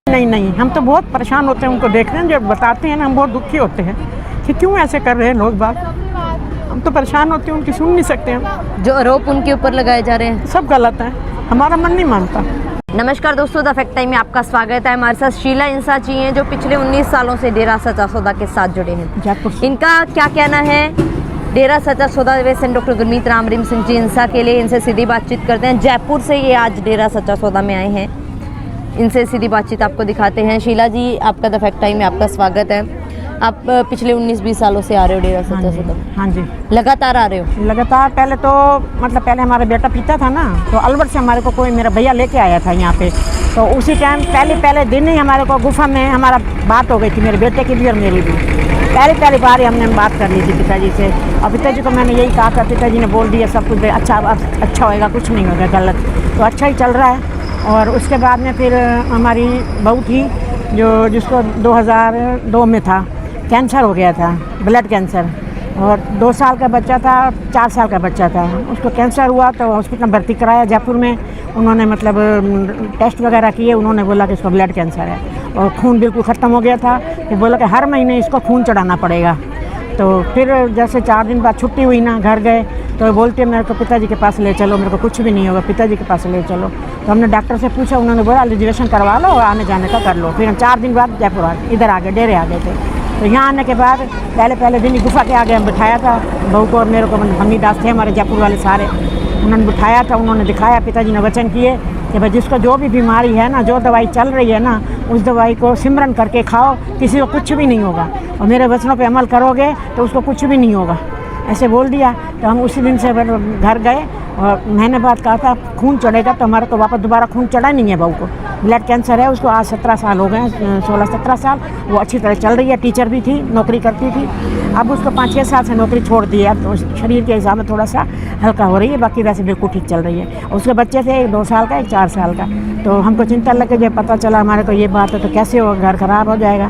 नहीं, हम तो बहुत परेशान होते हैं उनको देखते हैं, जब बताते हैं ना हम बहुत दुखी होते हैं कि क्यों ऐसे कर रहे हैं लोग बात। हम तो परेशान होते हैं, उनकी सुन नहीं सकते हम। जो आरोप उनके ऊपर लगाए जा रहे हैं सब गलत है, हमारा मन नहीं मानता। नमस्कार दोस्तों, द फैक्ट टाइम में आपका स्वागत है। हमारे साथ शीला इंसा जी हैं जो पिछले 19 सालों से डेरा सच्चा सौदा के साथ जुड़े हैं। जयपुर से। इनका क्या कहना है डेरा सच्चा सौदा वेसन डॉक्टर गुरमीत राम रहीम सिंह जी इंसा के लिए, इनसे सीधी बातचीत करते हैं। जयपुर से ये आज डेरा सच्चा सौदा में आए हैं, इनसे सीधी बातचीत आपको दिखाते हैं। शीला जी, आपका द फैक्ट टाइम में आपका स्वागत है। आप पिछले 19-20 सालों से आ रहे हो डेरा सच्चा सौदा? हाँ जी, लगातार आ रहे हो? लगातार। पहले तो मतलब पहले हमारा बेटा पीता था ना, तो अलवर से हमारे को कोई मेरा भैया लेके आया था यहाँ पे, तो उसी टाइम पहले दिन ही हमारे को गुफा में हमारा बात हो गई थी, मेरे बेटे की भी और मेरी भी। पहली बार ही हमने बात कर ली थी पिताजी से, और पिताजी को मैंने यही कहा था। पिताजी ने बोल दिया सब कुछ अच्छा होएगा, कुछ नहीं होगा गलत, तो अच्छा ही चल रहा है। और उसके बाद में फिर हमारी बहू थी जिसको 2002 में था, कैंसर हो गया था, ब्लड कैंसर, और 2 साल का बच्चा था, 4 साल का बच्चा था। उसको कैंसर हुआ तो हॉस्पिटल में भर्ती कराया जयपुर में। उन्होंने मतलब टेस्ट वगैरह किए, उन्होंने बोला कि इसको ब्लड कैंसर है, और खून बिल्कुल ख़त्म हो गया था। फिर बोला कि हर महीने इसको खून चढ़ाना पड़ेगा। तो फिर जैसे 4 दिन बाद छुट्टी हुई ना, घर गए तो बोलते मेरे को पिताजी के पास ले चलो, मेरे को कुछ भी नहीं होगा, पिताजी के पास ले चलो। तो हमने डॉक्टर से पूछा, उन्होंने बोला रिजर्वेशन करवा लो और आने जाने का कर लो। फिर हम 4 दिन बाद जयपुर इधर आ गए, डेरे आ गए थे। तो यहाँ आने के बाद पहले दिन ही गुफा के आगे हम बिठाया था बहू को और मेरे को। भंगी दास थे हमारे जयपुर वाले सारे, उन्होंने बिठाया था, उन्होंने दिखाया। पिताजी ने वचन किए कि भाई जिसको जो भी बीमारी है ना, जो दवाई चल रही है ना, उस दवाई को सिमरन करके खाओ, किसी को कुछ भी नहीं होगा, और मेरे वचनों पे अमल करोगे तो उसको कुछ भी नहीं होगा, ऐसे बोल दिया। तो हम उसी दिन से घर गए, और महीने बाद कहा था खून चढ़ेगा, तो हमारा तो वापस दोबारा खून चढ़ा नहीं है। बहू को ब्लड कैंसर है, उसको आज 17 साल हो गए, 16-17 साल। वो अच्छी तरह चल रही है, टीचर भी थी, नौकरी करती थी। अब उसको 5-6 साल से नौकरी छोड़ दी है, तो शरीर के हिसाब में थोड़ा सा हल्का हो रही है, बाकी वैसे बिल्कुल ठीक चल रही है। उसके बच्चे थे, एक 2 साल का, एक 4 साल का। तो हमको चिंता लगे, जब पता चला हमारे को ये बात है तो कैसे होगा, घर खराब हो जाएगा।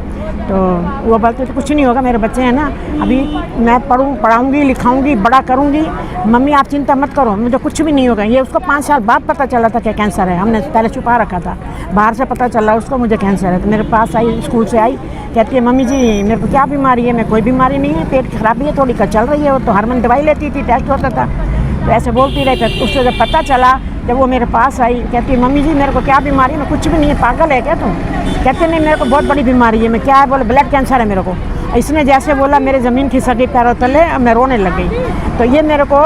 तो वो बोलते तो कुछ नहीं होगा, मेरे बच्चे हैं ना, अभी मैं पढ़ाऊँगी, लिखाऊँगी, बड़ा करूँगी, मम्मी आप चिंता मत करो, मुझे कुछ भी नहीं होगा। ये उसको 5 साल बाद पता चला था कि कैंसर है, हमने पहले छुपा रखा था। बाहर से पता चला उसको मुझे कैंसर है, तो मेरे पास आई, स्कूल से आई, कहती है मम्मी जी मेरे को क्या बीमारी है? मैं कोई बीमारी नहीं है, पेट खराबी है थोड़ी, चल रही है। वो तो हर महीने दवाई लेती थी, टेस्ट होता था, तो ऐसे बोलती रही। तो उससे जब पता चला, जब वो मेरे पास आई, कहती है मम्मी जी मेरे को क्या बीमारी है? मैं कुछ भी नहीं है, पागल है क्या तुम? कहते नहीं मेरे को बहुत बड़ी बीमारी है। मैं क्या है? बोले ब्लड कैंसर है मेरे को। इसने जैसे बोला मेरे ज़मीन खिसकी पैरों तले, मैं रोने लग गई। तो ये मेरे को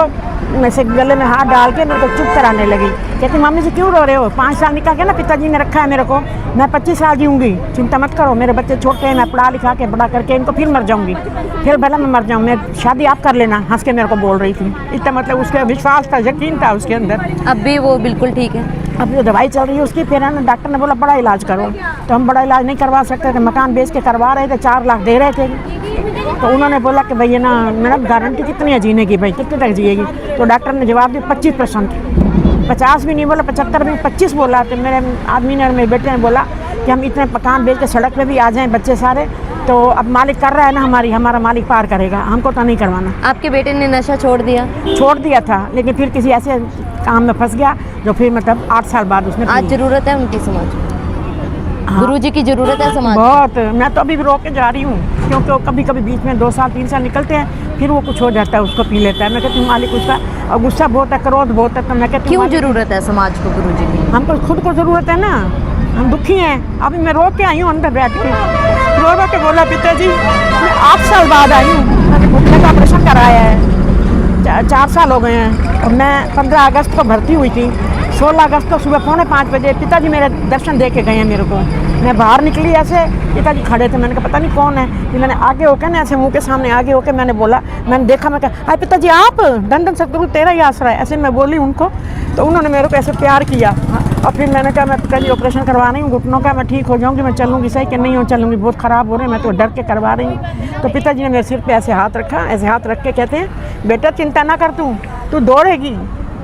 ऐसे गले में हाथ डाल के मेरे को चुप कराने लगी। कहती मम्मी जी क्यों रो रहे हो? 5 साल निकाल के ना पिताजी ने रखा है मेरे को, मैं 25 साल जीऊँगी, चिंता मत करो, मेरे बच्चे छोटे हैं, मैं पढ़ा लिखा के बड़ा करके इनको फिर मर जाऊँगी, फिर भला मैं मर जाऊँ, मैं शादी आप कर लेना। हंस के मेरे को बोल रही थी। इतना मतलब उसका विश्वास था, यकीन था उसके अंदर। अब भी वो बिल्कुल ठीक है? अब जो दवाई चल रही है उसकी, फिर है ना डॉक्टर ने बोला बड़ा इलाज करो, तो हम बड़ा इलाज नहीं करवा सकते थे। मकान बेच के करवा रहे थे, 4 लाख दे रहे थे। तो उन्होंने बोला कि भैया ना मैडम गारंटी कितनी है जीने की, भाई कितने तक जिएगी? तो डॉक्टर ने जवाब दिया 25%, 50 भी नहीं बोला, 75 भी, 25 बोला। तो मेरे आदमी ने और मेरे बेटे ने बोला कि हम इतने मकान बेच के सड़क पे भी आ जाएं बच्चे सारे, तो अब मालिक कर रहा है ना, हमारा मालिक पार करेगा, हमको तो नहीं करवाना। आपके बेटे ने नशा छोड़ दिया था, लेकिन फिर किसी ऐसे काम में फंस गया जो फिर मतलब 8 साल बाद उसने। आज ज़रूरत है उनकी समाज? हाँ। गुरुजी की ज़रूरत है समाज बहुत। मैं तो अभी भी रोक के जा रही हूँ, क्योंकि वो कभी बीच में 2 साल 3 साल निकलते हैं, फिर वो कुछ हो जाता है, उसको पी लेता है। मैं कहती हूँ मालिक उसका, और गुस्सा बहुत है, क्रोध बहुत है। तो मैं कहती हूँ क्यों ज़रूरत है समाज को गुरुजी की? हमको खुद को ज़रूरत है ना, हम दुखी हैं। अभी मैं रोक के आई हूँ अंदर बैठ के, रो के बोला पिताजी मैं 8 साल बाद आई हूँ, मैंने घुटने का ऑपरेशन कराया है, 4 साल हो गए हैं। और मैं 15 अगस्त को भर्ती हुई थी, 16 अगस्त को सुबह 4:45 बजे पिताजी मेरे दर्शन दे के गए हैं मेरे को। मैं बाहर निकली, ऐसे पिताजी खड़े थे, मैंने कहा पता नहीं कौन है। फिर मैंने आगे होकर ना ऐसे मुंह के सामने आगे होकर मैंने बोला, मैंने देखा, मैं कहा हाय पिताजी आप, दंडन सतगुरु तेरा ही आसरा है, ऐसे मैं बोली उनको। तो उन्होंने मेरे को ऐसे प्यार किया, और फिर मैंने कहा मैं पिताजी ऑपरेशन करवा रही हूँ घुटनों का, मैं ठीक हो जाऊँगी, मैं चलूँगी सही कि नहीं हो चलूँगी, बहुत ख़राब हो रहे हैं, मैं तो डर के करवा रही हूँ। तो पिताजी ने मेरे सिर पे ऐसे हाथ रखा, ऐसे हाथ रख के कहते हैं बेटा चिंता ना कर, तू दौड़ेगी,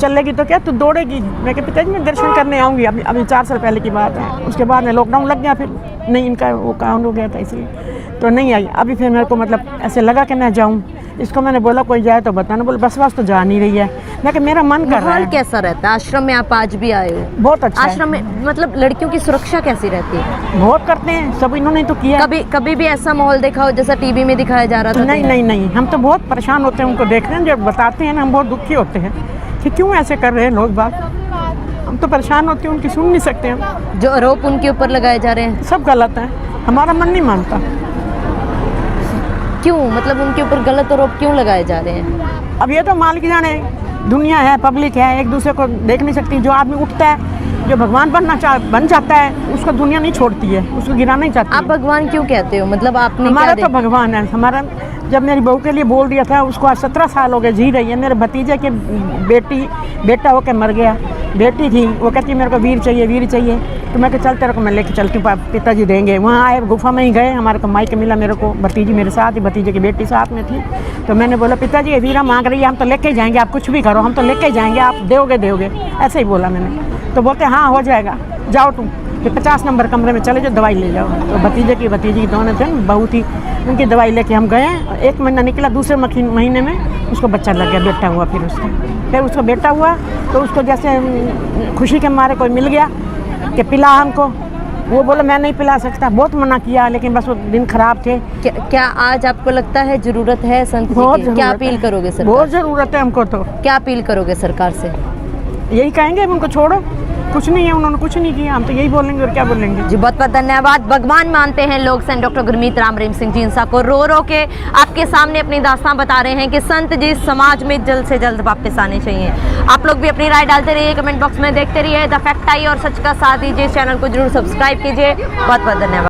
चलेगी तो क्या तू दौड़ेगी। मैं कहा पिताजी मैं दर्शन करने आऊँगी। अभी 4 साल पहले की बात है। उसके बाद में लॉकडाउन लग गया, फिर नहीं इनका वो काम हो गया था, इसलिए तो नहीं आई। अभी फिर मेरे को मतलब ऐसे लगा कि मैं जाऊँ, इसको मैंने बोला कोई जाए तो बताना, बोले बस तो जा नहीं रही है। लेकिन मेरा मन कर रहा माहौल है। कैसा रहता है आश्रम में? आप आज भी आए हो, बहुत अच्छा है। आश्रम में मतलब लड़कियों की सुरक्षा कैसी रहती है? बहुत करते हैं सब, इन्होंने तो किया। कभी भी ऐसा माहौल देखा हो जैसा टीवी में दिखाया जा रहा था? नहीं, हम तो बहुत परेशान होते हैं उनको देखते हैं, जब बताते हैं ना हम बहुत दुखी होते हैं कि क्यों ऐसे कर रहे हैं लोग बात। हम तो परेशान होते हैं, उनकी सुन नहीं सकते हम। जो आरोप उनके ऊपर लगाए जा रहे हैं सब गलत है, हमारा मन नहीं मानता। क्यों, मतलब उनके ऊपर गलत आरोप क्यों लगाए जा रहे हैं? अब ये तो मालिक जाने, दुनिया है, पब्लिक है, एक दूसरे को देख नहीं सकती। जो आदमी उठता है, जो भगवान बन जाता है, उसको दुनिया नहीं छोड़ती है, उसको गिराना नहीं चाहती। आप भगवान क्यों कहते हो? मतलब आपने हमारा क्या तो भगवान है। हमारा जब मेरी बहू के लिए बोल दिया था, उसको आज 17 साल हो गए, जी रही है। मेरे भतीजे के बेटा होकर मर गया, बेटी थी, वो कहती मेरे को वीर चाहिए। तो मैं कहा चल तेरे को मैं लेके चलती हूँ, पिताजी देंगे। वहाँ आए, गुफा में ही गए, हमारे को माइक मिला मेरे को, भतीजी मेरे साथ ही, भतीजे की बेटी साथ में थी। तो मैंने बोला पिताजी ये वीरा मांग रही है, हम तो लेके जाएंगे, आप कुछ भी करो, हम तो लेके जाएंगे, आप दोगे। ऐसे ही बोला मैंने। तो बोलते हाँ हो जाएगा, जाओ तुम फिर 50 नंबर कमरे में चले जाओ, दवाई ले जाओ। तो भतीजी की दोनों थे, बहू थी, उनकी दवाई लेके हम गए। 1 महीना निकला, दूसरे महीने में उसको बच्चा लग गया, बेटा हुआ। फिर उसका बेटा हुआ तो उसको जैसे खुशी के मारे कोई मिल गया कि पिला हमको, वो बोला मैं नहीं पिला सकता, बहुत मना किया, लेकिन बस वो दिन खराब थे। क्या आज आपको लगता है जरूरत है संत जी की? क्या अपील करोगे सरकार? बहुत ज़रूरत है हमको। तो क्या अपील करोगे सरकार से? यही कहेंगे उनको छोड़ो, कुछ नहीं है, उन्होंने कुछ नहीं किया, हम तो यही बोलेंगे और क्या बोलेंगे। जी बहुत बहुत धन्यवाद। भगवान मानते हैं लोग संत डॉक्टर गुरमीत राम रहीम सिंह जी इंसा को, रो के आपके सामने अपनी दास्तां बता रहे हैं कि संत जी समाज में जल्द से जल्द वापस आने चाहिए। आप लोग भी अपनी राय डालते रहिए, कमेंट बॉक्स में देखते रहिए। द फैक्ट आई और सच का साथ दीजिए, चैनल को जरूर सब्सक्राइब कीजिए। बहुत बहुत धन्यवाद।